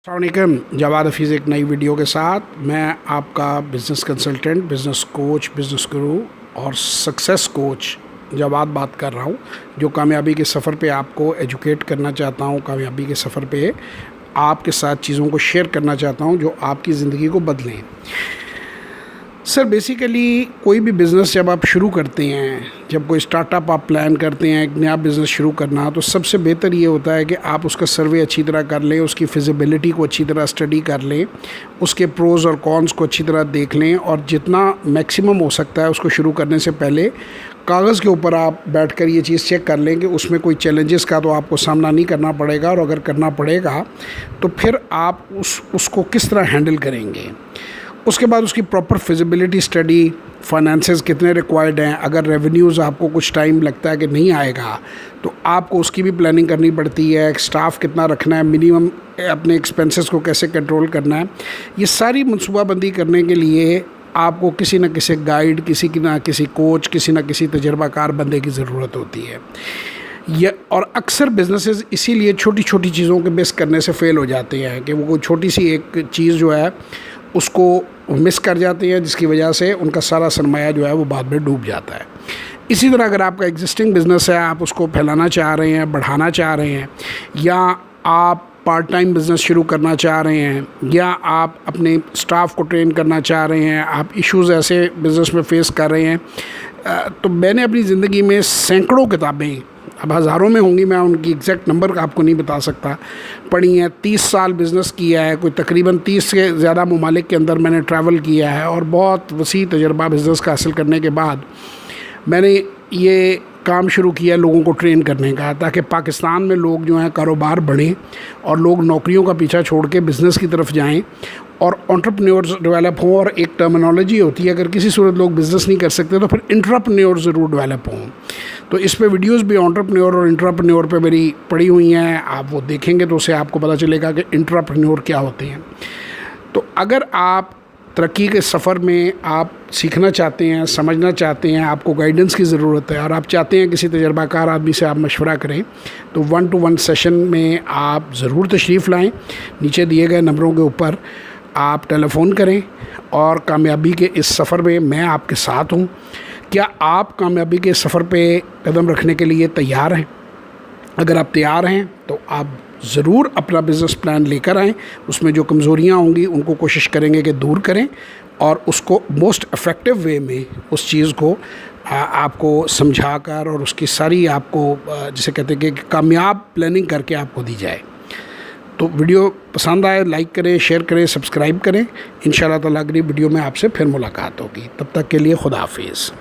السلام علیکم، جواد حفیظ ایک نئی ویڈیو کے ساتھ۔ میں آپ کا business consultant, business coach, business guru اور سکسیس کوچ جواد بات کر رہا ہوں، جو کامیابی کے سفر پہ آپ کو ایجوکیٹ کرنا چاہتا ہوں، کامیابی کے سفر پہ آپ کے ساتھ چیزوں کو شیئر کرنا چاہتا ہوں جو آپ کی زندگی کو بدلیں۔ سر بیسیکلی کوئی بھی بزنس جب آپ شروع کرتے ہیں، جب کوئی اسٹارٹ اپ آپ پلان کرتے ہیں ایک نیا بزنس شروع کرنا، تو سب سے بہتر یہ ہوتا ہے کہ آپ اس کا سروے اچھی طرح کر لیں، اس کی فیزیبلٹی کو اچھی طرح اسٹڈی کر لیں، اس کے پروز اور کونس کو اچھی طرح دیکھ لیں، اور جتنا میکسیمم ہو سکتا ہے اس کو شروع کرنے سے پہلے کاغذ کے اوپر آپ بیٹھ کر یہ چیز چیک کر لیں کہ اس میں کوئی چیلنجز کا تو آپ کو سامنا نہیں کرنا پڑے گا، اور اگر کرنا پڑے گا تو پھر آپ اس کو کس طرح ہینڈل کریں گے۔ اس کے بعد اس کی پراپر فیزیبلٹی اسٹڈی، فائنانسز کتنے ریکوائرڈ ہیں، اگر ریونیوز آپ کو کچھ ٹائم لگتا ہے کہ نہیں آئے گا تو آپ کو اس کی بھی پلاننگ کرنی پڑتی ہے، اسٹاف کتنا رکھنا ہے، منیمم اپنے ایکسپینسز کو کیسے کنٹرول کرنا ہے۔ یہ ساری منصوبہ بندی کرنے کے لیے آپ کو کسی نہ کسی گائیڈ، کسی نہ کسی کوچ، کسی نہ کسی تجربہ کار بندے کی ضرورت ہوتی ہے۔ اور اکثر بزنسز اسی لیے چھوٹی چھوٹی چیزوں کے مس کرنے سے فیل ہو جاتے ہیں کہ وہ کوئی چھوٹی سی ایک چیز جو ہے اس کو مس کر جاتے ہیں، جس کی وجہ سے ان کا سارا سرمایہ جو ہے وہ بعد میں ڈوب جاتا ہے۔ اسی طرح اگر آپ کا ایگزسٹنگ بزنس ہے، آپ اس کو پھیلانا چاہ رہے ہیں، بڑھانا چاہ رہے ہیں، یا آپ پارٹ ٹائم بزنس شروع کرنا چاہ رہے ہیں، یا آپ اپنے اسٹاف کو ٹرین کرنا چاہ رہے ہیں، آپ ایشوز ایسے بزنس میں فیس کر رہے ہیں، تو میں نے اپنی زندگی میں سینکڑوں کتابیں، اب ہزاروں میں ہوں گی، میں ان کی ایگزیکٹ نمبر آپ کو نہیں بتا سکتا، پڑھی ہیں۔ 30 سال بزنس کیا ہے، کوئی تقریباً 30 سے زیادہ ممالک کے اندر میں نے ٹریول کیا ہے، اور بہت وسیع تجربہ بزنس کا حاصل کرنے کے بعد میں نے یہ کام شروع کیا لوگوں کو ٹرین کرنے کا، تاکہ پاکستان میں لوگ جو ہیں کاروبار بڑھیں اور لوگ نوکریوں کا پیچھا چھوڑ کے بزنس کی طرف جائیں اور انٹرپرینیورز ڈیولپ ہوں۔ اور ایک ٹرمینالوجی ہوتی ہے، اگر کسی صورت لوگ بزنس نہیں کر سکتے تو پھر انٹرپرینیور ضرور ڈیولپ ہوں۔ تو اس پہ ویڈیوز بھی انٹرپرینیور اور انٹرپرینیور پہ میری پڑی ہوئی ہیں، آپ وہ دیکھیں گے تو اسے آپ کو پتہ چلے گا کہ انٹرپرینیور کیا ہوتے ہیں۔ تو اگر آپ ترقی کے سفر میں آپ سیکھنا چاہتے ہیں، سمجھنا چاہتے ہیں، آپ کو گائیڈنس کی ضرورت ہے، اور آپ چاہتے ہیں کسی تجربہ کار آدمی سے آپ مشورہ کریں، تو 1-to-1 سیشن میں آپ ضرور تشریف لائیں۔ نیچے دیے گئے نمبروں کے اوپر آپ ٹیلی فون کریں، اور کامیابی کے اس سفر میں آپ کے ساتھ ہوں۔ کیا آپ کامیابی کے سفر پہ قدم رکھنے کے لیے تیار ہیں؟ اگر آپ تیار ہیں تو آپ ضرور اپنا بزنس پلان لے کر آئیں، اس میں جو کمزوریاں ہوں گی ان کو کوشش کریں گے کہ دور کریں، اور اس کو موسٹ افیکٹو وے میں اس چیز کو آپ کو سمجھا کر اور اس کی ساری آپ کو جسے کہتے ہیں کہ کامیاب پلاننگ کر کے آپ کو دی جائے۔ تو ویڈیو پسند آئے لائک کریں، شیئر کریں، سبسکرائب کریں۔ انشاءاللہ تعالیٰ اگلی ویڈیو میں آپ سے پھر ملاقات ہوگی، تب تک کے لیے خدا حافظ۔